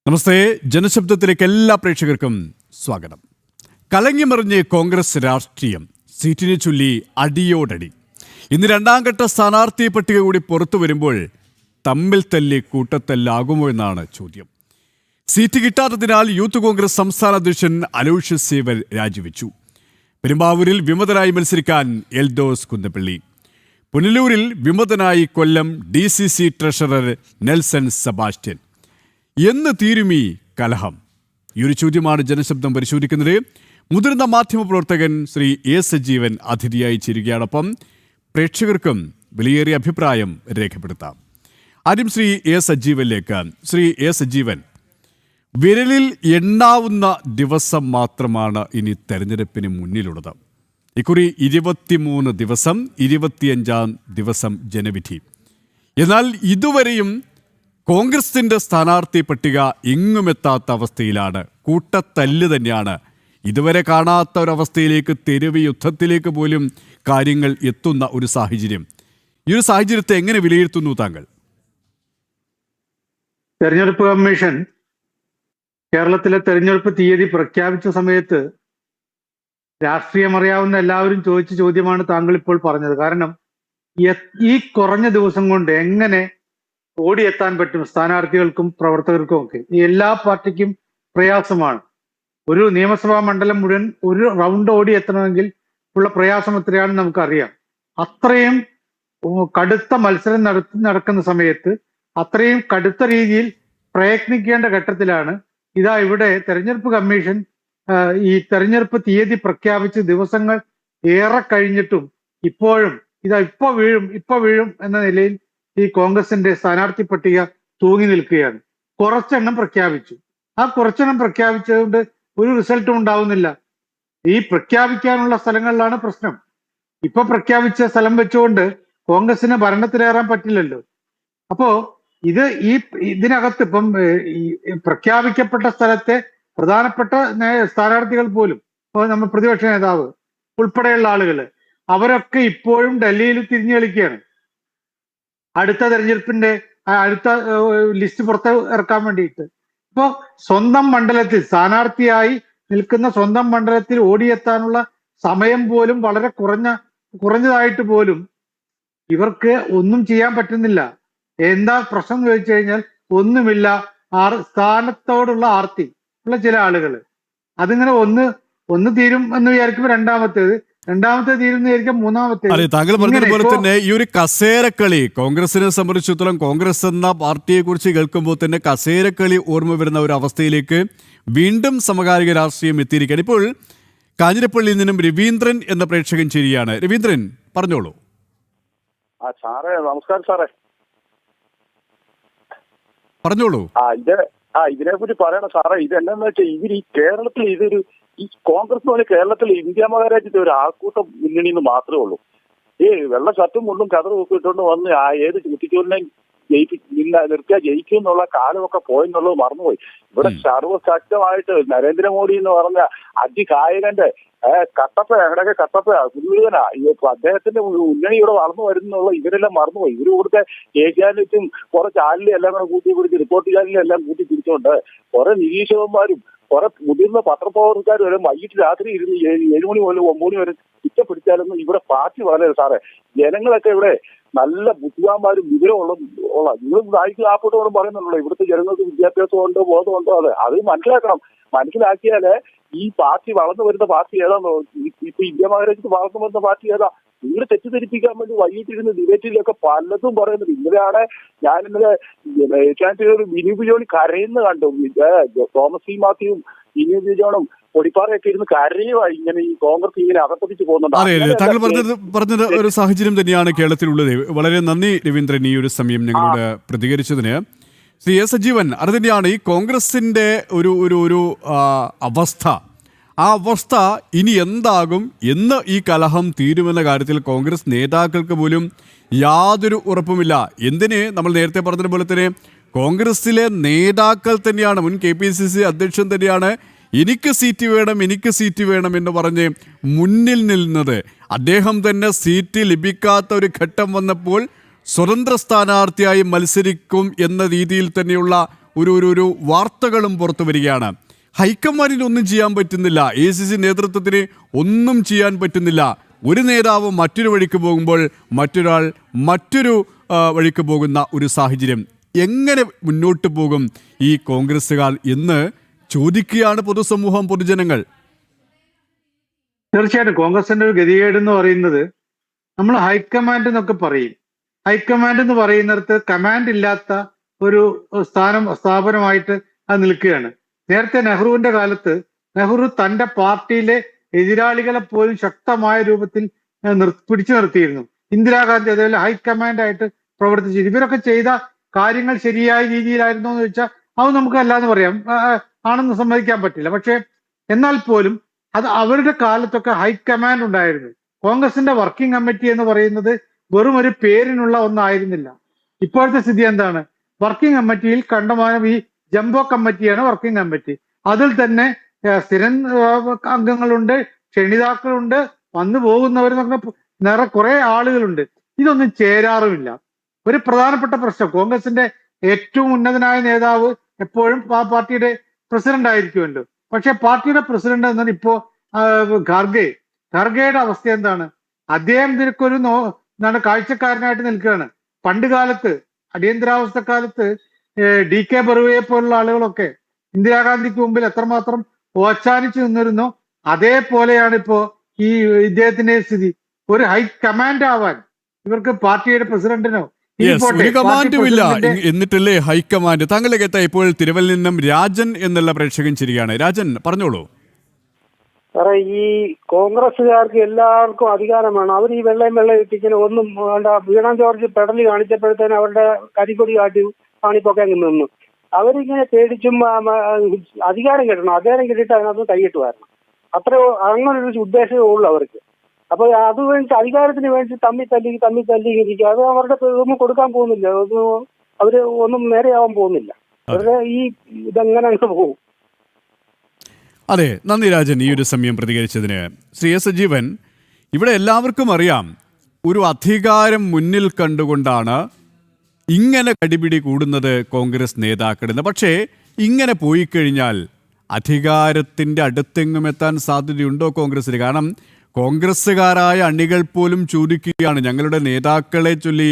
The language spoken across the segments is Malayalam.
നമസ്തേ. ജനശബ്ദത്തിലേക്ക് എല്ലാ പ്രേക്ഷകർക്കും സ്വാഗതം. കലങ്ങിമറിഞ്ഞ് കോൺഗ്രസ് രാഷ്ട്രീയം, സീറ്റിനെ ചൊല്ലി അടിയോടടി. ഇന്ന് രണ്ടാം ഘട്ട സ്ഥാനാർത്ഥി പട്ടിക കൂടി പുറത്തു വരുമ്പോൾ തമ്മിൽ തല്ലി കൂട്ടത്തല്ലാകുമോ എന്നാണ് ചോദ്യം. സീറ്റ് കിട്ടാത്തതിനാൽ യൂത്ത് കോൺഗ്രസ് സംസ്ഥാന അധ്യക്ഷൻ അലോഷ്യസ് സേവൽ രാജിവെച്ചു. പെരുമ്പാവൂരിൽ വിമതനായി മത്സരിക്കാൻ എൽദോസ് കുന്നപ്പള്ളി. പുനലൂരിൽ വിമതനായി കൊല്ലം DCC ട്രഷറർ നെൽസൺ സെബാസ്റ്റ്യൻ. എന്ന് തീരുമീ കലഹം? ഈ ഒരു ചോദ്യമാണ് ജനശബ്ദം പരിശോധിക്കുന്നത്. മുതിർന്ന മാധ്യമപ്രവർത്തകൻ ശ്രീ A. സജീവൻ അതിഥിയായി ചേരുകയാണൊപ്പം പ്രേക്ഷകർക്കും വിലയേറിയ അഭിപ്രായം രേഖപ്പെടുത്താം. ആദ്യം ശ്രീ A. സജീവനിലേക്ക്. ശ്രീ A. സജീവൻ, വിരലിൽ എണ്ണാവുന്ന ദിവസം മാത്രമാണ് ഇനി തെരഞ്ഞെടുപ്പിന് മുന്നിലുള്ളത്. ഇക്കുറി 23 ദിവസം, 25-ാം ദിവസം ജനവിധി. എന്നാൽ ഇതുവരെയും കോൺഗ്രസിന്റെ സ്ഥാനാർത്ഥി പട്ടിക എങ്ങുമെത്താത്ത അവസ്ഥയിലാണ്. കൂട്ടത്തല്ല് തന്നെയാണ്. ഇതുവരെ കാണാത്ത ഒരവസ്ഥയിലേക്ക്, തെരുവ് യുദ്ധത്തിലേക്ക് പോലും കാര്യങ്ങൾ എത്തുന്ന ഒരു സാഹചര്യം. ഈ ഒരു സാഹചര്യത്തെ എങ്ങനെ വിലയിരുത്തുന്നു താങ്കൾ? തെരഞ്ഞെടുപ്പ് കമ്മീഷൻ കേരളത്തിലെ തെരഞ്ഞെടുപ്പ് തീയതി പ്രഖ്യാപിച്ച സമയത്ത് രാഷ്ട്രീയം അറിയാവുന്ന എല്ലാവരും ചോദിച്ച ചോദ്യമാണ് താങ്കൾ ഇപ്പോൾ പറഞ്ഞത്. കാരണം ഈ കുറഞ്ഞ ദിവസം കൊണ്ട് എങ്ങനെ ഓടിയെത്താൻ പറ്റും സ്ഥാനാർത്ഥികൾക്കും പ്രവർത്തകർക്കും ഒക്കെ? ഈ എല്ലാ പാർട്ടിക്കും പ്രയാസമാണ്. ഒരു നിയമസഭാ മണ്ഡലം മുഴുവൻ ഒരു റൗണ്ട് ഓടിയെത്തണമെങ്കിൽ ഉള്ള പ്രയാസം എത്രയാണെന്ന് നമുക്കറിയാം. അത്രയും കടുത്ത മത്സരം നടക്കുന്ന സമയത്ത് അത്രയും കടുത്ത രീതിയിൽ പ്രയത്നിക്കേണ്ട ഘട്ടത്തിലാണ് ഇതാ ഇവിടെ തെരഞ്ഞെടുപ്പ് കമ്മീഷൻ ഈ തെരഞ്ഞെടുപ്പ് തീയതി പ്രഖ്യാപിച്ച് ദിവസങ്ങൾ ഏറെ കഴിഞ്ഞിട്ടും ഇപ്പോഴും ഇതാ ഇപ്പൊ വീഴും എന്ന നിലയിൽ ഈ കോൺഗ്രസിന്റെ സ്ഥാനാർത്ഥി പട്ടിക തൂങ്ങി നിൽക്കുകയാണ്. കുറച്ചെണ്ണം പ്രഖ്യാപിച്ചു. ആ കുറച്ചെണ്ണം പ്രഖ്യാപിച്ചതുകൊണ്ട് ഒരു റിസൾട്ടും ഉണ്ടാവുന്നില്ല. ഈ പ്രഖ്യാപിക്കാനുള്ള സ്ഥലങ്ങളിലാണ് പ്രശ്നം. ഇപ്പൊ പ്രഖ്യാപിച്ച സ്ഥലം വെച്ചുകൊണ്ട് കോൺഗ്രസിന് ഭരണത്തിലേറാൻ പറ്റില്ലല്ലോ. അപ്പോ ഇതിനകത്ത് ഇപ്പം പ്രഖ്യാപിക്കപ്പെട്ട സ്ഥലത്തെ പ്രധാനപ്പെട്ട സ്ഥാനാർത്ഥികൾ പോലും, നമ്മൾ പ്രതിപക്ഷ നേതാവ് ഉൾപ്പെടെയുള്ള ആളുകൾ, അവരൊക്കെ ഇപ്പോഴും ഡൽഹിയിൽ തിരിഞ്ഞു കളിക്കുകയാണ്. അടുത്ത തെരഞ്ഞെടുപ്പിന്റെ അടുത്ത ലിസ്റ്റ് പുറത്ത് ഇറക്കാൻ വേണ്ടിയിട്ട്. ഇപ്പോ സ്വന്തം മണ്ഡലത്തിൽ സ്ഥാനാർത്ഥിയായി നിൽക്കുന്ന സ്വന്തം മണ്ഡലത്തിൽ ഓടിയെത്താനുള്ള സമയം പോലും വളരെ കുറഞ്ഞതായിട്ട് പോലും ഇവർക്ക് ഒന്നും ചെയ്യാൻ പറ്റുന്നില്ല. എന്താ പ്രശ്നം എന്ന് ചോദിച്ചു കഴിഞ്ഞാൽ ഒന്നുമില്ല. സ്ഥാനത്തോടുള്ള ആർത്തി ഉള്ള ചില ആളുകൾ അതിങ്ങനെ ഒന്ന് തീരും എന്ന് വിചാരിക്കുമ്പോൾ രണ്ടാമത്തെ തീരുന്നതായിരിക്കും മൂന്നാമത്തെ. അതെ, താങ്കൾ പറഞ്ഞതുപോലെ തന്നെ ഈ ഒരു കസേരക്കളി കോൺഗ്രസിനെ സംബന്ധിച്ചിടത്തോളം, കോൺഗ്രസ് എന്ന പാർട്ടിയെ കുറിച്ച് കേൾക്കുമ്പോൾ തന്നെ കസേരക്കളി ഓർമ്മ വരുന്ന ഒരു അവസ്ഥയിലേക്ക് വീണ്ടും സമകാലിക രാഷ്ട്രീയം എത്തിയിരിക്കുകയാണ്. ഇപ്പോൾ കാഞ്ഞിരപ്പള്ളിയിൽ നിന്നും രവീന്ദ്രൻ എന്ന പ്രേക്ഷകൻ ചേരുകയാണ്. രവീന്ദ്രൻ, പറഞ്ഞോളൂ. സാറേ നമസ്കാരം സാറേ. പറഞ്ഞോളൂ. ഇതിനെ കുറിച്ച് പറയണം സാറേ. ഇത് എന്താന്ന് വെച്ചാൽ ഇവർ ഈ കേരളത്തിൽ ഈ കോൺഗ്രസ് പോലെ കേരളത്തിൽ ഇന്ത്യ മഹാരാജ്യത്തെ ഒരു ആൾക്കൂട്ടം മുന്നണിന്ന് മാത്രമേ ഉള്ളൂ. ഈ വെള്ള ഷർട്ടും മുണ്ടും കതറും ഒക്കെ ഇട്ടുകൊണ്ട് വന്ന് ഏത് കുട്ടിച്ചോലിനെയും നിർത്തിയാൽ ജയിക്കും എന്നുള്ള കാലമൊക്കെ പോയെന്നുള്ളത് മറന്നുപോയി. ഇവിടെ സർവ്വശക്തമായിട്ട് നരേന്ദ്രമോദി എന്ന് പറഞ്ഞ അതികായകന്റെ ഞങ്ങളുടെയൊക്കെ മുഴുവനാ അദ്ദേഹത്തിന്റെ മുന്നണി ഇവിടെ വളർന്നു വരുന്നുള്ള ഇവരെല്ലാം മറന്നുപോയി. ഇവര് ഇവിടുത്തെ ഏഷ്യാനെറ്റും കുറെ ചാനലും എല്ലാം കൂടെ കൂട്ടി പിടിച്ച് റിപ്പോർട്ട് ചാനലും എല്ലാം കൂട്ടി പിടിച്ചുകൊണ്ട് കുറെ നിരീക്ഷകന്മാരും കുറെ മുതിർന്ന പത്രപ്രവർത്തകർ വരെ വൈകിട്ട് രാത്രി 7 മണി മുതൽ 9 മണി വരെ കുറ്റപ്പെടുത്തിയാലൊന്നും ഇവിടെ പാർട്ടി പറയരുത് സാറേ. ജനങ്ങളൊക്കെ ഇവിടെ നല്ല ബുദ്ധിമാന്മാരും വിവരമുള്ള നിങ്ങൾ നായിക്ക് ആപ്പോട്ടോടും പറയുന്നുണ്ടല്ലോ ഇവിടുത്തെ ജനങ്ങൾക്ക് വിദ്യാഭ്യാസമുണ്ടോ ബോധമുണ്ടോ? അത് മനസ്സിലാക്കണം. മനസ്സിലാക്കിയാല് ഈ പാർട്ടി വളർന്നു വരുന്ന പാർട്ടി ഏതാണോ? ഇപ്പൊ ഇന്ത്യ മഹാരാജ്യത്ത് വളർന്നു വരുന്ന പാർട്ടി ഏതാ? നിങ്ങൾ തെറ്റിദ്ധരിപ്പിക്കാൻ വേണ്ടി വൈകിട്ടിരുന്ന് ഡിബേറ്റിലൊക്കെ പലതും പറയുന്നത്. ഇന്നലെയാണ് ഇന്നലെ ഏഷ്യാനെറ്റിൽ വിനീപ് ജോണി കരയുന്ന കണ്ടു. തോമസ് സി മാത്യുവും വിനീപ് ജോണും പൊടിപ്പാറയൊക്കെ ഇരുന്ന് കരയുവായി. ഇങ്ങനെ ഈ കോൺഗ്രസ് ഇങ്ങനെ അകപ്പതിച്ച് പോകുന്നുണ്ട്. താങ്കൾ പറഞ്ഞത് ഒരു സാഹചര്യം തന്നെയാണ് കേരളത്തിലുള്ളത്. വളരെ നന്ദി രവീന്ദ്രൻ, ഈ ഒരു സമയം ഞങ്ങളോട് പ്രതികരിച്ചതിന്. ശ്രീ A. സജീവൻ, അത് തന്നെയാണ് ഈ കോൺഗ്രസിന്റെ ഒരു അവസ്ഥ. ആ അവസ്ഥ ഇനി എന്താകും, എന്ന് ഈ കലഹം തീരുമെന്ന കാര്യത്തിൽ കോൺഗ്രസ് നേതാക്കൾക്ക് പോലും യാതൊരു ഉറപ്പുമില്ല. നമ്മൾ നേരത്തെ പറഞ്ഞതുപോലെ തന്നെ കോൺഗ്രസിലെ നേതാക്കൾ തന്നെയാണ്, മുൻ KPCC അധ്യക്ഷൻ തന്നെയാണ് എനിക്ക് സീറ്റ് വേണം എന്ന് പറഞ്ഞ് മുന്നിൽ നിന്നത്. അദ്ദേഹം തന്നെ സീറ്റ് ലഭിക്കാത്ത ഒരു ഘട്ടം വന്നപ്പോൾ സ്വതന്ത്ര സ്ഥാനാർത്ഥിയായി മത്സരിക്കും എന്ന രീതിയിൽ തന്നെയുള്ള ഒരു വാർത്തകളും പുറത്തു വരികയാണ്. ഹൈക്കമാൻഡിന് ഒന്നും ചെയ്യാൻ പറ്റുന്നില്ല, ACC നേതൃത്വത്തിന് ഒന്നും ചെയ്യാൻ പറ്റുന്നില്ല. ഒരു നേതാവ് മറ്റൊരു വഴിക്ക് പോകുമ്പോൾ മറ്റൊരാൾ മറ്റൊരു വഴിക്ക് പോകുന്ന ഒരു സാഹചര്യം. എങ്ങനെ മുന്നോട്ട് പോകും ഈ കോൺഗ്രസ്സുകാർ എന്ന് ചോദിക്കുകയാണ് പൊതുസമൂഹം, പൊതുജനങ്ങൾ. തീർച്ചയായിട്ടും കോൺഗ്രസിന്റെ ഒരു ഗതികേട് എന്ന് പറയുന്നത്, നമ്മൾ ഹൈക്കമാൻഡ് എന്നൊക്കെ പറയും. ഹൈക്കമാൻഡ് എന്ന് പറയുന്നിടത്ത് കമാൻഡ് ഇല്ലാത്ത ഒരു സ്ഥാപനമായിട്ട് അത് നിൽക്കുകയാണ്. നേരത്തെ നെഹ്റുവിന്റെ കാലത്ത് നെഹ്റു തന്റെ പാർട്ടിയിലെ എതിരാളികളെ പോലും ശക്തമായ രൂപത്തിൽ പിടിച്ചു നിർത്തിയിരുന്നു. ഇന്ദിരാഗാന്ധി അതേപോലെ ഹൈക്കമാൻഡായിട്ട് പ്രവർത്തിച്ചു. ഇവരൊക്കെ ചെയ്ത കാര്യങ്ങൾ ശരിയായ രീതിയിലായിരുന്നോ എന്ന് ചോദിച്ചാൽ അത് നമുക്ക് അല്ലാന്ന് പറയാം, ആണെന്ന് സമ്മതിക്കാൻ പറ്റില്ല. പക്ഷെ എന്നാൽ പോലും അത് അവരുടെ കാലത്തൊക്കെ ഹൈക്കമാൻഡ് ഉണ്ടായിരുന്നു. കോൺഗ്രസിന്റെ വർക്കിംഗ് കമ്മിറ്റി എന്ന് പറയുന്നത് വെറും ഒരു പേരിനുള്ള ഒന്നായിരുന്നില്ല. ഇപ്പോഴത്തെ സ്ഥിതി എന്താണ്? വർക്കിംഗ് കമ്മിറ്റിയിൽ കണ്ടമാനം ഈ ജംബോ കമ്മിറ്റിയാണ് വർക്കിംഗ് കമ്മിറ്റി. അതിൽ തന്നെ സ്ഥിരം അംഗങ്ങളുണ്ട്, ക്ഷണിതാക്കളുണ്ട്, വന്നു പോകുന്നവരെന്നൊക്കെ കുറെ ആളുകളുണ്ട്. ഇതൊന്നും ചേരാറുമില്ല. ഒരു പ്രധാനപ്പെട്ട പ്രശ്നം, കോൺഗ്രസിന്റെ ഏറ്റവും ഉന്നതനായ നേതാവ് എപ്പോഴും ആ പാർട്ടിയുടെ പ്രസിഡന്റ് ആയിരിക്കുമല്ലോ. പക്ഷെ പാർട്ടിയുടെ പ്രസിഡന്റ് എന്നാണ് ഇപ്പോ ഖാർഗെയുടെ അവസ്ഥ എന്താണ്? അദ്ദേഹം ഇതിനൊരു കാഴ്ചക്കാരനായിട്ട് നിൽക്കുകയാണ്. പണ്ട് കാലത്ത് അടിയന്തരാവസ്ഥ കാലത്ത് DK ബറുവയെ പോലുള്ള ആളുകളൊക്കെ ഇന്ദിരാഗാന്ധിക്ക് മുമ്പിൽ എത്രമാത്രം ഓച്ചാനിച്ചു നിന്നിരുന്നോ അതേപോലെയാണ് ഇപ്പോ ഈ ഇദ്ദേഹത്തിന്റെ സ്ഥിതി. ഒരു ഹൈ കമാൻഡ് ആവാൻ ഇവർക്ക് പാർട്ടിയുടെ പ്രസിഡന്റിനോ ഒരു കമാൻഡും ഇല്ല, എന്നിട്ടല്ലേ ഹൈക്കമാൻഡ്. താങ്കളുടെ എത്താൻ ഇപ്പോൾ തിരുവല്ലയിൽ നിന്നും രാജൻ എന്നുള്ള പ്രേക്ഷകൻ ശരിയാണ്. രാജൻ, പറഞ്ഞോളൂ. സാറേ, ഈ കോൺഗ്രസ്സുകാർക്ക് എല്ലാവർക്കും അധികാരം വേണം. അവർ ഈ വെള്ളയും ഇട്ടിങ്ങനെ ഒന്നും വേണ്ട. വീണ ജോർജ് പെടലി കാണിച്ചപ്പോഴത്തേനും അവരുടെ കരിക്കൊടി കാണിപ്പൊക്കെ നിന്നു. അവരിങ്ങനെ പേടിച്ചും അധികാരം കിട്ടണം, അധികാരം കിട്ടിയിട്ട് അതിനകത്ത് കൈയിട്ട് വരണം. അങ്ങനൊരു ഉദ്ദേശമേ ഉള്ളൂ അവർക്ക്. അപ്പൊ അത് വേണ്ടി അധികാരത്തിന് വേണ്ടി തമ്മി തല്ലി ഇരിക്കുക. അത് അവരുടെ ഒന്നും കൊടുക്കാൻ പോകുന്നില്ല, അവര് ഒന്നും നേരെയാവാൻ പോകുന്നില്ല. അവരുടെ ഈ ഇതെങ്ങനെ പോകും. അതെ, നന്ദി രാജൻ ഈ ഒരു സമയം പ്രതികരിച്ചതിന്. ശ്രീ എസ് സജീവൻ, ഇവിടെ എല്ലാവർക്കും അറിയാം ഒരു അധികാരം മുന്നിൽ കണ്ടുകൊണ്ടാണ് ഇങ്ങനെ കടിപിടി കൂടുന്നത് കോൺഗ്രസ് നേതാക്കളുടെ. പക്ഷേ ഇങ്ങനെ പോയി കഴിഞ്ഞാൽ അധികാരത്തിൻ്റെ അടുത്തെങ്ങും എത്താൻ സാധ്യതയുണ്ടോ കോൺഗ്രസിന്? കാരണം കോൺഗ്രസ്സുകാരായ അണികൾ പോലും ചോദിക്കുകയാണ്, ഞങ്ങളുടെ നേതാക്കളെ ചൊല്ലി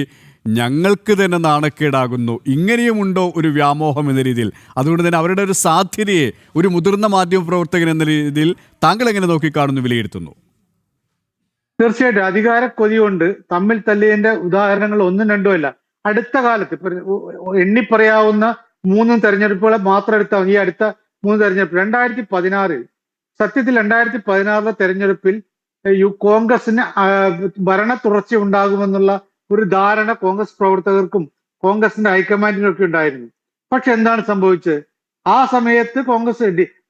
ഞങ്ങൾക്ക് തന്നെ നാണക്കേടാകുന്നു. ഇങ്ങനെയുമുണ്ടോ ഒരു വ്യാമോഹം എന്ന രീതിയിൽ? അതുകൊണ്ട് തന്നെ അവരുടെ ഒരു സാധ്യതയെ ഒരു മുതിർന്ന മാധ്യമ പ്രവർത്തകൻ എന്ന രീതിയിൽ താങ്കൾ എങ്ങനെ നോക്കിക്കാണുന്നു, വിലയിരുത്തുന്നു? തീർച്ചയായിട്ടും അധികാര കൊതി കൊണ്ട് തമ്മിൽ തല്ലിയതിന്റെ ഉദാഹരണങ്ങൾ ഒന്നും രണ്ടും അല്ല. അടുത്ത കാലത്ത് ഇപ്പൊ എണ്ണിപ്പറയാവുന്ന 3 തെരഞ്ഞെടുപ്പുകളെ മാത്രം എടുത്താൽ ഈ അടുത്ത 3 തെരഞ്ഞെടുപ്പ് 2016 സത്യത്തിൽ 2016 തെരഞ്ഞെടുപ്പിൽ കോൺഗ്രസിന് ഭരണ തുടർച്ച ഉണ്ടാകുമെന്നുള്ള ഒരു ധാരണ കോൺഗ്രസ് പ്രവർത്തകർക്കും കോൺഗ്രസിന്റെ ഹൈക്കമാൻഡിനൊക്കെ ഉണ്ടായിരുന്നു. പക്ഷെ എന്താണ് സംഭവിച്ചത്? ആ സമയത്ത് കോൺഗ്രസ്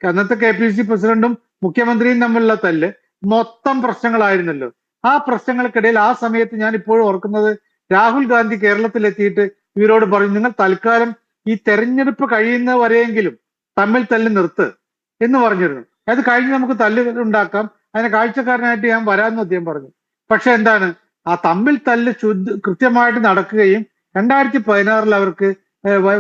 അന്നത്തെ KPC പ്രസിഡന്റും മുഖ്യമന്ത്രിയും തമ്മിലുള്ള തല്ല് മൊത്തം പ്രശ്നങ്ങളായിരുന്നല്ലോ. ആ പ്രശ്നങ്ങൾക്കിടയിൽ ആ സമയത്ത് ഞാൻ ഇപ്പോഴും ഓർക്കുന്നത്, രാഹുൽ ഗാന്ധി കേരളത്തിലെത്തിയിട്ട് ഇവരോട് പറഞ്ഞു, നിങ്ങൾ തൽക്കാലം ഈ തെരഞ്ഞെടുപ്പ് കഴിയുന്ന വരെയെങ്കിലും തമ്മിൽ തല്ല് നിർത്ത് എന്ന് പറഞ്ഞിരുന്നു. അത് കഴിഞ്ഞ് നമുക്ക് തല്ല് ഉണ്ടാക്കാം, അതിനെ കാഴ്ചക്കാരനായിട്ട് ഞാൻ വരാമെന്ന് അദ്ദേഹം പറഞ്ഞു. പക്ഷെ എന്താണ്, ആ തമ്മിൽ തല്ല് കൃത്യമായിട്ട് നടക്കുകയും 2016 അവർക്ക്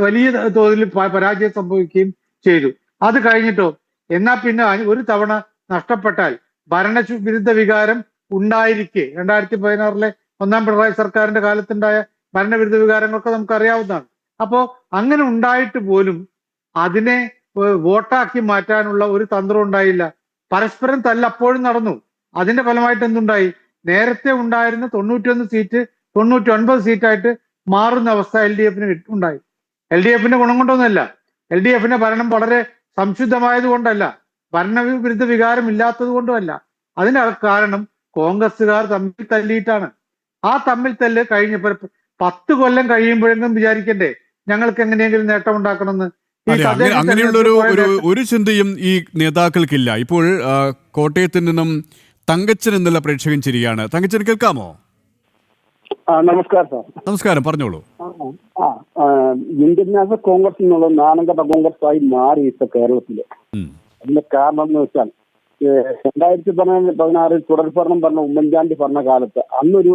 വലിയ തോതിൽ പരാജയം സംഭവിക്കുകയും ചെയ്തു. അത് കഴിഞ്ഞിട്ടോ എന്നാ പിന്നെ ഒരു തവണ നഷ്ടപ്പെട്ടാൽ ഭരണവിരുദ്ധ വികാരം ഉണ്ടായിരിക്കെ 2016 ഒന്നാം പിണറായി സർക്കാരിന്റെ കാലത്തുണ്ടായ ഭരണവിരുദ്ധ വികാരങ്ങളൊക്കെ നമുക്ക് അറിയാവുന്നതാണ്. അപ്പോ അങ്ങനെ ഉണ്ടായിട്ട് പോലും അതിനെ വോട്ടാക്കി മാറ്റാനുള്ള ഒരു തന്ത്രം ഉണ്ടായില്ല. പരസ്പരം തല്ല് അപ്പോഴും നടന്നു. അതിന്റെ ഫലമായിട്ട് എന്തുണ്ടായി? നേരത്തെ ഉണ്ടായിരുന്ന 91 സീറ്റ് 99 സീറ്റായിട്ട് മാറുന്ന അവസ്ഥ LDF-ന് ഉണ്ടായി. LDF-ന്റെ ഗുണം കൊണ്ടൊന്നുമല്ല, LDF-ന്റെ ഭരണം വളരെ സംശുദ്ധമായത് കൊണ്ടല്ല, ഭരണവിരുദ്ധ വികാരം ഇല്ലാത്തത് കൊണ്ടുമല്ല. അതിന്റെ കാരണം കോൺഗ്രസ്സുകാർ തമ്മിൽ തല്ലിയിട്ടാണ്. ആ തമ്മിൽ തല്ല് കഴിഞ്ഞപ്പോൾ 10 കൊല്ലം കഴിയുമ്പോഴെങ്കിലും വിചാരിക്കണ്ടേ ഞങ്ങൾക്ക് എങ്ങനെയെങ്കിലും നേട്ടം ഉണ്ടാക്കണമെന്ന്. അങ്ങനെയുള്ളൊരു ഒരു ചിന്തയും ഈ നേതാക്കൾക്കില്ല. ഇപ്പോൾ കോട്ടയത്ത് നിന്നും തങ്കച്ചൻ എന്നുള്ള പ്രേക്ഷകൻ ശരിയാണ്. തങ്കച്ചൻ, കേൾക്കാമോ? നമസ്കാരം സാർ. നമസ്കാരം, പറഞ്ഞോളൂ. ഇന്ത്യൻ നാഷണൽ കോൺഗ്രസ് എന്നുള്ള നാണംകെട്ട കോൺഗ്രസ് ആയി മാറി ഇപ്പൊ കേരളത്തില്. അതിന്റെ കാരണം എന്ന് വെച്ചാൽ 2016 തുടർഭരണം പറഞ്ഞ ഉമ്മൻചാണ്ടി ഭരണ കാലത്ത് അന്നൊരു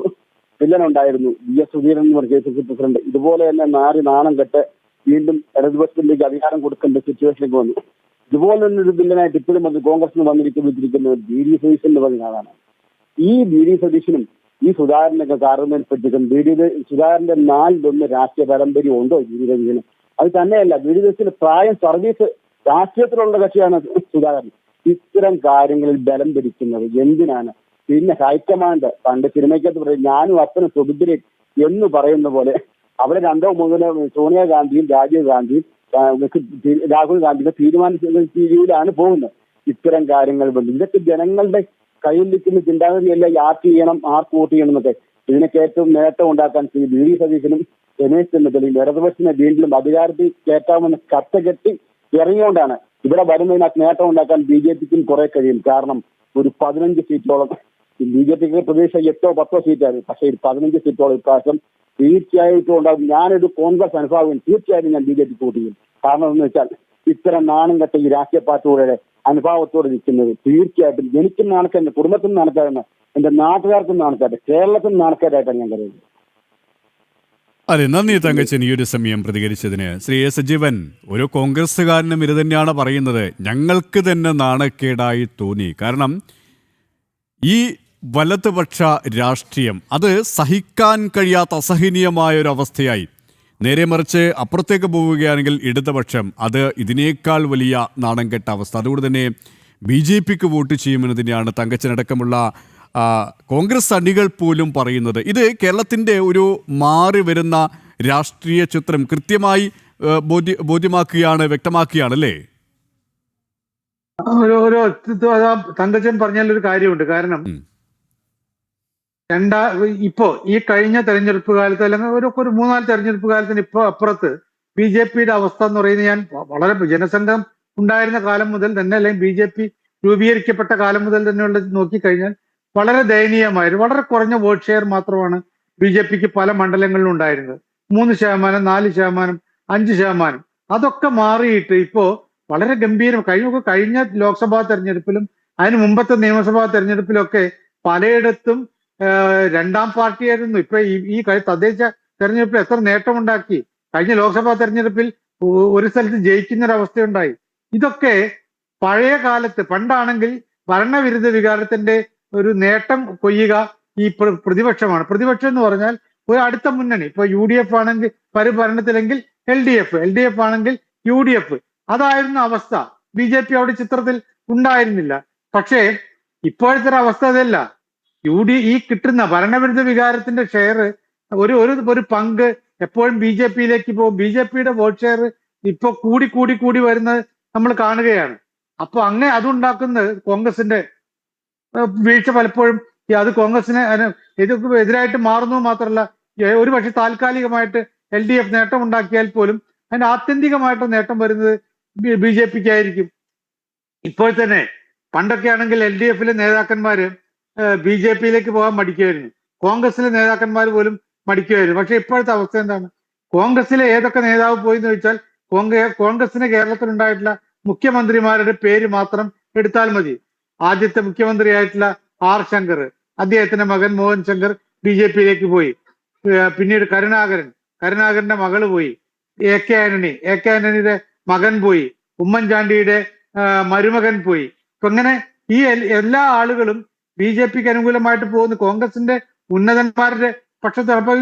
വില്ലനുണ്ടായിരുന്നു, VS സുധീരൻ എന്ന് പറഞ്ഞ KPC പ്രസിഡന്റ്. ഇതുപോലെ തന്നെ നാണം കെട്ട് വീണ്ടും ഇടതുപക്ഷത്തിലേക്ക് അധികാരം കൊടുക്കേണ്ട സിറ്റുവേഷനിലേക്ക് വന്നു. ഇതുപോലെ തന്നെ ഒരു ബില്ലനായിട്ട് ഇപ്പോഴും വന്ന് കോൺഗ്രസിന് വന്നിരിക്കുന്നത് ബി ഡി സതീശൻ എന്ന് പറഞ്ഞ ആളാണ്. ഈ ബി ഡി സതീശനും ഈ സുധാകരനൊക്കെ കാരണമേൽപ്പെട്ടിരിക്കും. സുധാകരന്റെ 4-1 രാഷ്ട്രീയ പാരമ്പര്യം ഉണ്ടോ ബി ഡി സതീശന്? അത് തന്നെയല്ല, ബി ഡി സതീശന് പ്രായം സർവീസ് രാഷ്ട്രീയത്തിലുള്ള കക്ഷിയാണ് സുധാകരൻ. ഇത്തരം കാര്യങ്ങളിൽ ബലം പിടിക്കുന്നത് എന്തിനാണ്? പിന്നെ ഹൈക്കമാൻഡ് പണ്ട് സിനിമയ്ക്കകത്ത് പറയും ഞാനും അപ്പനും സുഭദ്രയും എന്ന് പറയുന്ന പോലെ അവിടെ 2-3 സോണിയാഗാന്ധിയും രാജീവ് ഗാന്ധിയും രാഹുൽ ഗാന്ധിയുടെ തീരുമാനത്തിലാണ് പോകുന്നത്. ഇത്തരം കാര്യങ്ങൾ ഇതൊക്കെ ജനങ്ങളുടെ കയ്യിൽ നിൽക്കുന്ന ചിന്താഗതിയല്ല ആർക്ക് ചെയ്യണം, ആർക്ക് വോട്ട് ചെയ്യണം എന്നൊക്കെ. ഇതിനൊക്കെ ഏറ്റവും നേട്ടം ഉണ്ടാക്കാൻ ബി ഡി സതീശനും രമേശ് ചെന്നിത്തലയും ഇടതുപക്ഷത്തിനെ വീണ്ടും അധികാരത്തിൽ കയറ്റാമെന്ന് കെട്ടി ഇറങ്ങിയോണ്ടാണ് ഇവിടെ വരുന്നതിനകത്ത് നേട്ടം ഉണ്ടാക്കാൻ ബി ജെ പിക്കും കുറെ കഴിയും. കാരണം ഒരു 15 സീറ്റോളം ബി ജെ പിക്ക് പ്രതീക്ഷ 8-10 സീറ്റാണ്. പക്ഷേ 15 സീറ്റോളം ഇപ്രാവശ്യം തീർച്ചയായിട്ടും ഉണ്ടാകും. ഞാനൊരു കോൺഗ്രസ് അനുഭാവം തീർച്ചയായും ഞാൻ ബി ജെ പി വോട്ട് ചെയ്യും. കാരണം എന്ന് വെച്ചാൽ ഇത്തരം നാണം കെട്ട ഈ രാഷ്ട്രീയ പാർട്ടികളുടെ അനുഭാവത്തോടെ നിൽക്കുന്നത് തീർച്ചയായിട്ടും എനിക്കും നാണക്കേട്, എന്റെ കുടുംബത്തിനും നാണക്കേടാണ്, എന്റെ നാട്ടുകാർക്കും നാണക്കേട്, കേരളത്തിനും നാണക്കേടായിട്ടാണ് ഞാൻ കരുതുന്നത്. അതെ, നന്ദി തങ്കച്ചൻ ഈ ഒരു സമയം പ്രതികരിച്ചതിന്. ശ്രീ എ സജീവൻ, ഒരു കോൺഗ്രസ്സുകാരനും ഇത് തന്നെയാണ് പറയുന്നത്. ഞങ്ങൾക്ക് തന്നെ നാണക്കേടായി തോന്നി. കാരണം ഈ വലതുപക്ഷ രാഷ്ട്രീയം അത് സഹിക്കാൻ കഴിയാത്ത അസഹനീയമായൊരവസ്ഥയായി. നേരെ മറിച്ച് അപ്പുറത്തേക്ക് പോവുകയാണെങ്കിൽ ഇടതുപക്ഷം, അത് ഇതിനേക്കാൾ വലിയ നാണം കെട്ട അവസ്ഥ. അതുകൊണ്ട് തന്നെ ബി ജെ പിക്ക് വോട്ട് ചെയ്യുമെന്ന് തന്നെയാണ് തങ്കച്ചനടക്കമുള്ള കോൺഗ്രസ് അണികൾ പോലും പറയുന്നത്. ഇത് കേരളത്തിൻ്റെ ഒരു മാറി വരുന്ന രാഷ്ട്രീയ ചിത്രം കൃത്യമായി ബോധ്യമാക്കുകയാണ്, വ്യക്തമാക്കുകയാണ് അല്ലേ? തങ്കച്ചൻ പറഞ്ഞാലൊരു കാര്യമുണ്ട്. കാരണം ഇപ്പോ ഈ കഴിഞ്ഞ തെരഞ്ഞെടുപ്പ് കാലത്ത് അല്ലെങ്കിൽ ഒരു 3-4 തെരഞ്ഞെടുപ്പ് കാലത്തിന് ഇപ്പൊ അപ്പുറത്ത് ബി ജെ പിയുടെ അവസ്ഥ എന്ന് പറയുന്നത്, ഞാൻ വളരെ ജനസംഘം ഉണ്ടായിരുന്ന കാലം മുതൽ തന്നെ അല്ലെങ്കിൽ ബി ജെ പി രൂപീകരിക്കപ്പെട്ട കാലം മുതൽ തന്നെയുള്ള നോക്കിക്കഴിഞ്ഞാൽ വളരെ ദയനീയമായിരുന്നു. വളരെ കുറഞ്ഞ വോട്ട് ഷെയർ മാത്രമാണ് ബി ജെ പിക്ക് പല മണ്ഡലങ്ങളിലും ഉണ്ടായിരുന്നത്. 3%, 4%, 5%. അതൊക്കെ മാറിയിട്ട് ഇപ്പോ വളരെ ഗംഭീരം. കഴിഞ്ഞ ലോക്സഭാ തെരഞ്ഞെടുപ്പിലും അതിന് മുമ്പത്തെ നിയമസഭാ തെരഞ്ഞെടുപ്പിലൊക്കെ പലയിടത്തും രണ്ടാം പാർട്ടിയായിരുന്നു. ഇപ്പൊ ഈ തദ്ദേശ തെരഞ്ഞെടുപ്പിൽ എത്ര നേട്ടമുണ്ടാക്കി. കഴിഞ്ഞ ലോക്സഭാ തെരഞ്ഞെടുപ്പിൽ ഒരു സ്ഥലത്ത് ജയിക്കുന്നൊരവസ്ഥയുണ്ടായി. ഇതൊക്കെ പഴയ കാലത്ത് പണ്ടാണെങ്കിൽ ഭരണവിരുദ്ധ വികാരത്തിന്റെ ഒരു നേട്ടം കൊയ്യുക ഈ പ്രതിപക്ഷമാണ്. പ്രതിപക്ഷം എന്ന് പറഞ്ഞാൽ ഒരു അടുത്ത മുന്നണി. ഇപ്പൊ യു ഡി എഫ് ആണെങ്കിൽ ഭരണത്തിലെങ്കിൽ എൽ ഡി എഫ് ആണെങ്കിൽ യു ഡി എഫ്. അതായിരുന്നു അവസ്ഥ. ബി ജെ പി അവിടെ ചിത്രത്തിൽ ഉണ്ടായിരുന്നില്ല. പക്ഷേ ഇപ്പോഴത്തെ ഒരു അവസ്ഥ അതല്ല. ഈ കിട്ടുന്ന ഭരണവിരുദ്ധ വികാരത്തിന്റെ ഷെയർ ഒരു പങ്ക് എപ്പോഴും ബി ജെ പിയിലേക്ക് പോകും. ബി ജെ പിയുടെ വോട്ട് ഷെയർ ഇപ്പൊ കൂടി വരുന്നത് നമ്മൾ കാണുകയാണ്. അപ്പൊ അതുണ്ടാക്കുന്നത് കോൺഗ്രസിന്റെ വീഴ്ച പലപ്പോഴും അത് കോൺഗ്രസിന് എതിരായിട്ട് മാറുന്നു മാത്രമല്ല, ഒരു പക്ഷെ താൽക്കാലികമായിട്ട് എൽ ഡി എഫ് നേട്ടം ഉണ്ടാക്കിയാൽ പോലും അതിന്റെ ആത്യന്തികമായിട്ട് നേട്ടം വരുന്നത് ബി ജെ പിക്ക് ആയിരിക്കും. ഇപ്പോൾ തന്നെ പണ്ടൊക്കെ ആണെങ്കിൽ എൽ ഡി എഫിലെ നേതാക്കന്മാര് ബി ജെ പിയിലേക്ക് പോകാൻ മടിക്കുമായിരുന്നു. കോൺഗ്രസിലെ നേതാക്കന്മാർ പോലും മടിക്കുമായിരുന്നു. പക്ഷെ ഇപ്പോഴത്തെ അവസ്ഥ എന്താണ്? കോൺഗ്രസിലെ ഏതൊക്കെ നേതാവ് പോയി എന്ന് ചോദിച്ചാൽ കോൺഗ്രസിന് കേരളത്തിലുണ്ടായിട്ടുള്ള മുഖ്യമന്ത്രിമാരുടെ പേര് മാത്രം എടുത്താൽ മതി. ആദ്യത്തെ മുഖ്യമന്ത്രിയായിട്ടുള്ള ആർ ശങ്കർ, അദ്ദേഹത്തിന്റെ മകൻ മോഹൻ ശങ്കർ ബി ജെ പിയിലേക്ക് പോയി. പിന്നീട് കരുണാകരന്റെ മകള് പോയി. എ കെ ആന്റണിയുടെ മകൻ പോയി. ഉമ്മൻചാണ്ടിയുടെ മരുമകൻ പോയി. അപ്പൊ ഇങ്ങനെ ഈ എല്ലാ ആളുകളും ബി ജെ പിക്ക് അനുകൂലമായിട്ട് പോകുന്നു. കോൺഗ്രസിന്റെ ഉന്നതന്മാരുടെ പക്ഷത്ത് ചിലപ്പോൾ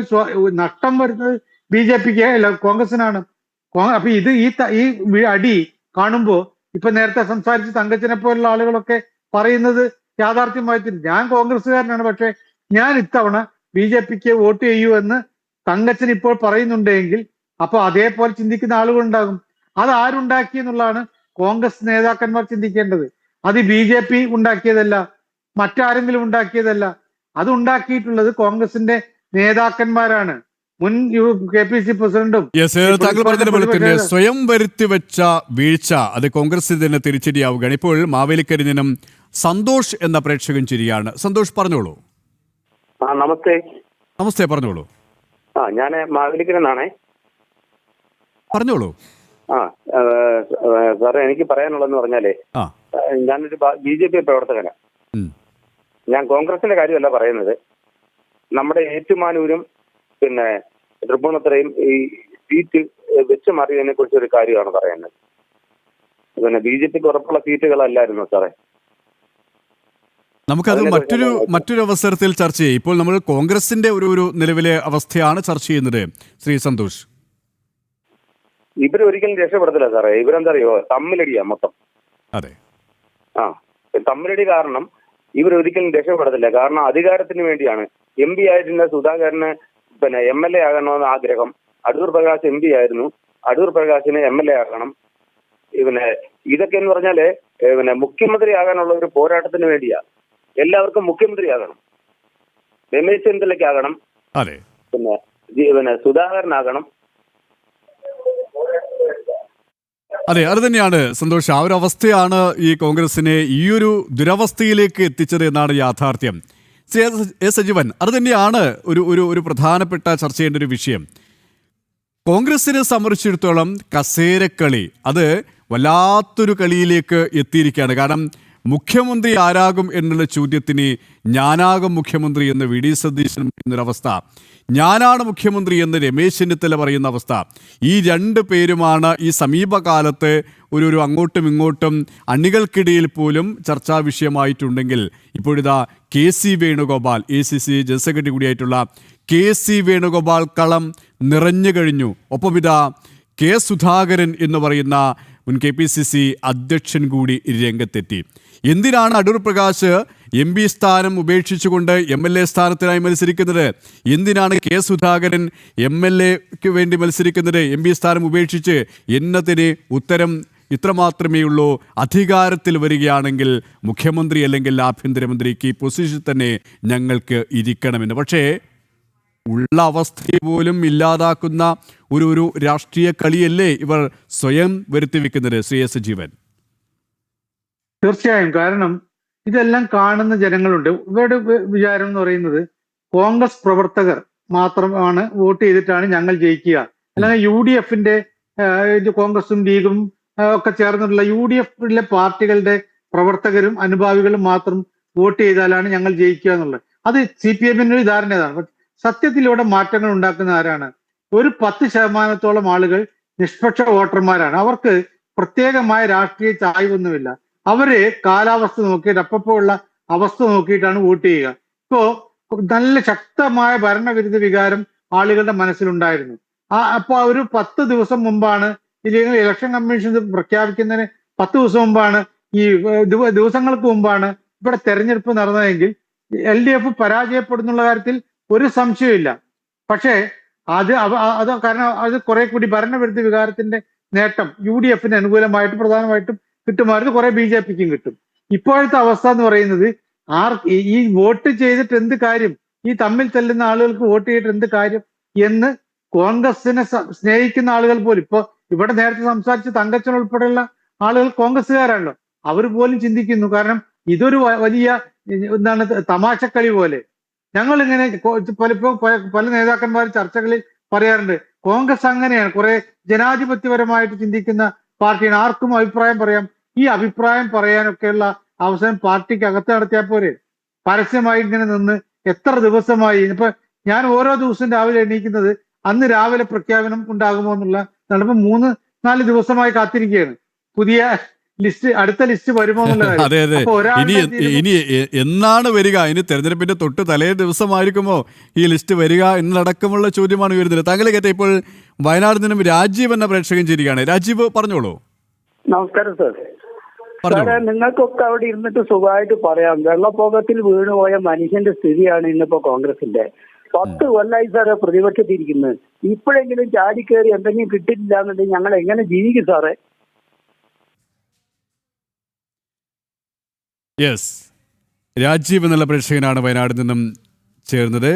നഷ്ടം വരുന്നത് ബി ജെ പിക്ക് അല്ല, കോൺഗ്രസിനാണ്. അപ്പൊ ഈ അടി കാണുമ്പോ ഇപ്പൊ നേരത്തെ സംസാരിച്ച തങ്കച്ചനെ പോലുള്ള ആളുകളൊക്കെ പറയുന്നത് യാഥാർത്ഥ്യമായിട്ടില്ല. ഞാൻ കോൺഗ്രസ്സുകാരനാണ്, പക്ഷെ ഞാൻ ഇത്തവണ ബി ജെ പിക്ക് വോട്ട് ചെയ്യൂ എന്ന് തങ്കച്ചൻ ഇപ്പോൾ പറയുന്നുണ്ടെങ്കിൽ അപ്പൊ അതേപോലെ ചിന്തിക്കുന്ന ആളുകളുണ്ടാകും. അത് ആരുണ്ടാക്കി എന്നുള്ളതാണ് കോൺഗ്രസ് നേതാക്കന്മാർ ചിന്തിക്കേണ്ടത്. അത് ബി ജെ പി ഉണ്ടാക്കിയതല്ല, മറ്റാരെങ്കിലും ഉണ്ടാക്കിയതല്ല. അത് ഉണ്ടാക്കിയിട്ടുള്ളത് കോൺഗ്രസിന്റെ നേതാക്കന്മാരാണ്. മുൻ കെ പി സി പ്രസിഡന്റും. താങ്കൾ പറഞ്ഞതുപോലെ തന്നെ സ്വയം വരുത്തി വെച്ച വീഴ്ച അത് കോൺഗ്രസിൽ തന്നെ തിരിച്ചടിയാവുകയാണ്. ഇപ്പോൾ മാവേലിക്കരിഞ്ഞനും സന്തോഷ് എന്ന പ്രേക്ഷകൻ ചിരിയാണ്. സന്തോഷ് പറഞ്ഞോളൂ. നമസ്തേ പറഞ്ഞോളൂ. ഞാൻ മാവേലിക്കരനാണേ. പറഞ്ഞോളൂ. സാറേ, എനിക്ക് പറയാനുള്ളതെന്ന് പറഞ്ഞാലേ, ഞാനൊരു ബി ജെ പി പ്രവർത്തകനാണ്. ഞാൻ കോൺഗ്രസിന്റെ കാര്യമല്ല പറയുന്നത്. നമ്മുടെ ഏറ്റുമാനൂരും പിന്നെ തൃപ്പൂണിത്തുറയും ഈ സീറ്റ് വെച്ച് മാറിയതിനെ കുറിച്ച് ഒരു കാര്യമാണ് പറയുന്നത്. പിന്നെ BJPക്ക് ഉറപ്പുള്ള സീറ്റുകളല്ലായിരുന്നു സാറേ. നമുക്കത് മറ്റൊരു അവസരത്തിൽ ചർച്ച ചെയ്യും. ഇപ്പോൾ നമ്മൾ കോൺഗ്രസിന്റെ ഒരു നിലവിലെ അവസ്ഥയാണ് ചർച്ച ചെയ്യുന്നത്. ശ്രീ സന്തോഷ്, ഇവരൊരിക്കലും രക്ഷപ്പെടത്തില്ല സാറേ. ഇവരെന്താ അറിയോ, തമ്മിലടിയാ മൊത്തം. അതെ, തമ്മിലടി കാരണം ഇവരൊരിക്കലും രക്ഷപ്പെടത്തില്ല. കാരണം അധികാരത്തിന് വേണ്ടിയാണ്. MP ആയിരുന്ന സുധാകരന് പിന്നെ MLA ആകണമെന്ന് ആഗ്രഹം. അടൂർ പ്രകാശ് MP ആയിരുന്നു, അടൂർ പ്രകാശിന് MLA ആകണം. പിന്നെ ഇതൊക്കെ എന്ന് പറഞ്ഞാല് പിന്നെ മുഖ്യമന്ത്രി ആകാനുള്ള ഒരു പോരാട്ടത്തിന് വേണ്ടിയാ. എല്ലാവർക്കും മുഖ്യമന്ത്രി ആകണം. രമേശ് ചെന്നിത്തലയ്ക്ക് ആകണം, അതെ, പിന്നെ സുധാകരനാകണം. അതെ, അത് തന്നെയാണ് സന്തോഷ്. ആ ഒരു അവസ്ഥയാണ് ഈ കോൺഗ്രസിനെ ഈ ഒരു ദുരവസ്ഥയിലേക്ക് എത്തിച്ചത് എന്നാണ് യാഥാർത്ഥ്യം. ശ്രീ എസ് സജീവൻ, അത് തന്നെയാണ് ഒരു പ്രധാനപ്പെട്ട ചർച്ച ചെയ്യേണ്ട ഒരു വിഷയം. കോൺഗ്രസിനെ സംബന്ധിച്ചിടത്തോളം കസേരക്കളി അത് വല്ലാത്തൊരു കളിയിലേക്ക് എത്തിയിരിക്കുകയാണ്. കാരണം മുഖ്യമന്ത്രി ആരാകും എന്നുള്ള ചോദ്യത്തിന് ഞാനാകും മുഖ്യമന്ത്രി എന്ന് VD സതീശൻ പറയുന്നൊരവസ്ഥ, ഞാനാണ് മുഖ്യമന്ത്രി എന്ന് രമേശ് ചെന്നിത്തല പറയുന്ന അവസ്ഥ. ഈ രണ്ട് പേരുമാണ് ഈ സമീപകാലത്ത് ഒരു അങ്ങോട്ടും ഇങ്ങോട്ടും അണികൾക്കിടയിൽ പോലും ചർച്ചാ വിഷയമായിട്ടുണ്ടെങ്കിൽ ഇപ്പോഴിതാ KC Venugopal, ACC general secretary കൂടിയായിട്ടുള്ള KC വേണുഗോപാൽ കളം നിറഞ്ഞു കഴിഞ്ഞു. ഒപ്പം ഇതാ K സുധാകരൻ എന്ന് പറയുന്ന മുൻ KPCC അധ്യക്ഷൻ കൂടി രംഗത്തെത്തി. എന്തിനാണ് അടൂർ പ്രകാശ് MP സ്ഥാനം ഉപേക്ഷിച്ചുകൊണ്ട് MLA സ്ഥാനത്തിനായി മത്സരിക്കുന്നത്? എന്തിനാണ് K സുധാകരൻ MLAക്ക് വേണ്ടി മത്സരിക്കുന്നത് MP സ്ഥാനം ഉപേക്ഷിച്ച്? എന്നതിന് ഉത്തരം ഇത്രമാത്രമേ ഉള്ളൂ. അധികാരത്തിൽ വരികയാണെങ്കിൽ മുഖ്യമന്ത്രി അല്ലെങ്കിൽ ആഭ്യന്തരമന്ത്രിക്ക് ഈ പൊസിഷൻ തന്നെ ഞങ്ങൾക്ക് ഇരിക്കണമെന്ന്. പക്ഷേ ഉള്ള അവസ്ഥയെ പോലും ഇല്ലാതാക്കുന്ന ഒരു രാഷ്ട്രീയ കളിയല്ലേ ഇവർ സ്വയം വരുത്തി വെക്കുന്നത്, ശ്രീ എസ് സജീവൻ? തീർച്ചയായും. കാരണം ഇതെല്ലാം കാണുന്ന ജനങ്ങളുണ്ട്. ഇവരുടെ വിചാരം എന്ന് പറയുന്നത് കോൺഗ്രസ് പ്രവർത്തകർ മാത്രമാണ് വോട്ട് ചെയ്തിട്ടാണ് ഞങ്ങൾ ജയിക്കുക, അല്ലെങ്കിൽ UDFന്റെ കോൺഗ്രസും ലീഗും ഒക്കെ ചേർന്നിട്ടുള്ള UDFിലെ പാർട്ടികളുടെ പ്രവർത്തകരും അനുഭാവികളും മാത്രം വോട്ട് ചെയ്താലാണ് ഞങ്ങൾ ജയിക്കുക എന്നുള്ളത്. അത് CPMന്റെ ഒരു ധാരണയാണ്. സത്യത്തിൽ ഇവിടെ മാറ്റങ്ങൾ ഉണ്ടാക്കുന്ന ആരാണ്? ഒരു 10% ആളുകൾ നിഷ്പക്ഷ വോട്ടർമാരാണ്. അവർക്ക് പ്രത്യേകമായ രാഷ്ട്രീയ ചായ്വൊന്നുമില്ല. അവര് കാലാവസ്ഥ നോക്കിയിട്ട് അപ്പപ്പോ ഉള്ള അവസ്ഥ നോക്കിയിട്ടാണ് വോട്ട് ചെയ്യുക. ഇപ്പോ നല്ല ശക്തമായ ഭരണവിരുദ്ധ വികാരം ആളുകളുടെ മനസ്സിലുണ്ടായിരുന്നു. അപ്പൊ ഒരു 10 ദിവസം മുമ്പാണ്, ഇല്ലെങ്കിൽ ഇലക്ഷൻ കമ്മീഷൻ പ്രഖ്യാപിക്കുന്നതിന് 10 ദിവസം മുമ്പാണ്, ഈ ദിവസങ്ങൾക്ക് മുമ്പാണ് ഇവിടെ തെരഞ്ഞെടുപ്പ് നടന്നതെങ്കിൽ LDF പരാജയപ്പെടുന്നുള്ള കാര്യത്തിൽ ഒരു സംശയമില്ല. പക്ഷേ അത് കാരണം അത് കുറെ കൂടി ഭരണവിരുദ്ധ വികാരത്തിന്റെ നേട്ടം UDFന് അനുകൂലമായിട്ട് പ്രധാനമായിട്ടും കിട്ടുമായിരുന്നു, കുറെ BJPക്കും കിട്ടും. ഇപ്പോഴത്തെ അവസ്ഥ എന്ന് പറയുന്നത് ഈ വോട്ട് ചെയ്തിട്ട് എന്ത് കാര്യം, ഈ തമ്മിൽ ചെല്ലുന്ന ആളുകൾക്ക് വോട്ട് ചെയ്തിട്ട് എന്ത് കാര്യം എന്ന് കോൺഗ്രസിനെ സ്നേഹിക്കുന്ന ആളുകൾ പോലും, ഇപ്പൊ ഇവിടെ നേരത്തെ സംസാരിച്ച തങ്കച്ചൻ ഉൾപ്പെടെയുള്ള ആളുകൾ കോൺഗ്രസ്സുകാരാണല്ലോ, അവർ പോലും ചിന്തിക്കുന്നു. കാരണം ഇതൊരു വലിയ എന്താണ് തമാശക്കളി പോലെ. ഞങ്ങൾ ഇങ്ങനെ പലപ്പോഴും പല നേതാക്കന്മാർ ചർച്ചകളിൽ പറയാറുണ്ട്, കോൺഗ്രസ് അങ്ങനെയാണ്, കുറെ ജനാധിപത്യപരമായിട്ട് ചിന്തിക്കുന്ന പാർട്ടിയാണ്, ആർക്കും അഭിപ്രായം പറയാം. ഈ അഭിപ്രായം പറയാനൊക്കെയുള്ള അവസരം പാർട്ടിക്ക് അകത്ത് നടത്തിയാൽ പോരെ? പരസ്യമായി ഇങ്ങനെ നിന്ന് എത്ര ദിവസമായി? ഇപ്പൊ ഞാൻ ഓരോ ദിവസവും രാവിലെ എണീക്കുന്നത് അന്ന് രാവിലെ പ്രഖ്യാപനം ഉണ്ടാകുമോ എന്നുള്ള നടപ്പ് 3-4 ദിവസമായി കാത്തിരിക്കുകയാണ്. പുതിയ ലിസ്റ്റ്, അടുത്ത ലിസ്റ്റ് വരുമോ എന്നുള്ള കാര്യം. ഇനി എന്നാണ് വരിക? ഇനി തെരഞ്ഞെടുപ്പിന്റെ തൊട്ട് തലേ ദിവസമായിരിക്കുമോ ഈ ലിസ്റ്റ് വരിക എന്നടക്കമുള്ള ചോദ്യമാണ് വരുന്നത്. താങ്കളെ കേട്ട ഇപ്പോൾ വയനാട് നിന്നും രാജീവ് എന്ന പ്രേക്ഷകൻ ചേരുകയാണ്. രാജീവ്, പറഞ്ഞോളൂ. നമസ്കാരം സാർ. സാറേ, നിങ്ങൾക്കൊക്കെ അവിടെ ഇരുന്നിട്ട് സുഖമായിട്ട് പറയാം, വെള്ളപ്പൊക്കത്തിൽ വീണുപോയ മനുഷ്യന്റെ സ്ഥിതിയാണ് ഇന്നിപ്പോ കോൺഗ്രസിന്റെ. 10 കൊല്ലായി സാറേ പ്രതിപക്ഷത്തിരിക്കുന്നത്. ഇപ്പോഴെങ്കിലും ചാടിക്കേറി എന്തെങ്കിലും കിട്ടിയില്ല എന്നുണ്ടെങ്കിൽ ഞങ്ങൾ എങ്ങനെ ജീവിക്കും സാറേ? യെസ്, രാജീവ് എന്നുള്ള പ്രേക്ഷകനാണ് വയനാട് നിന്നും ചേർന്നത്.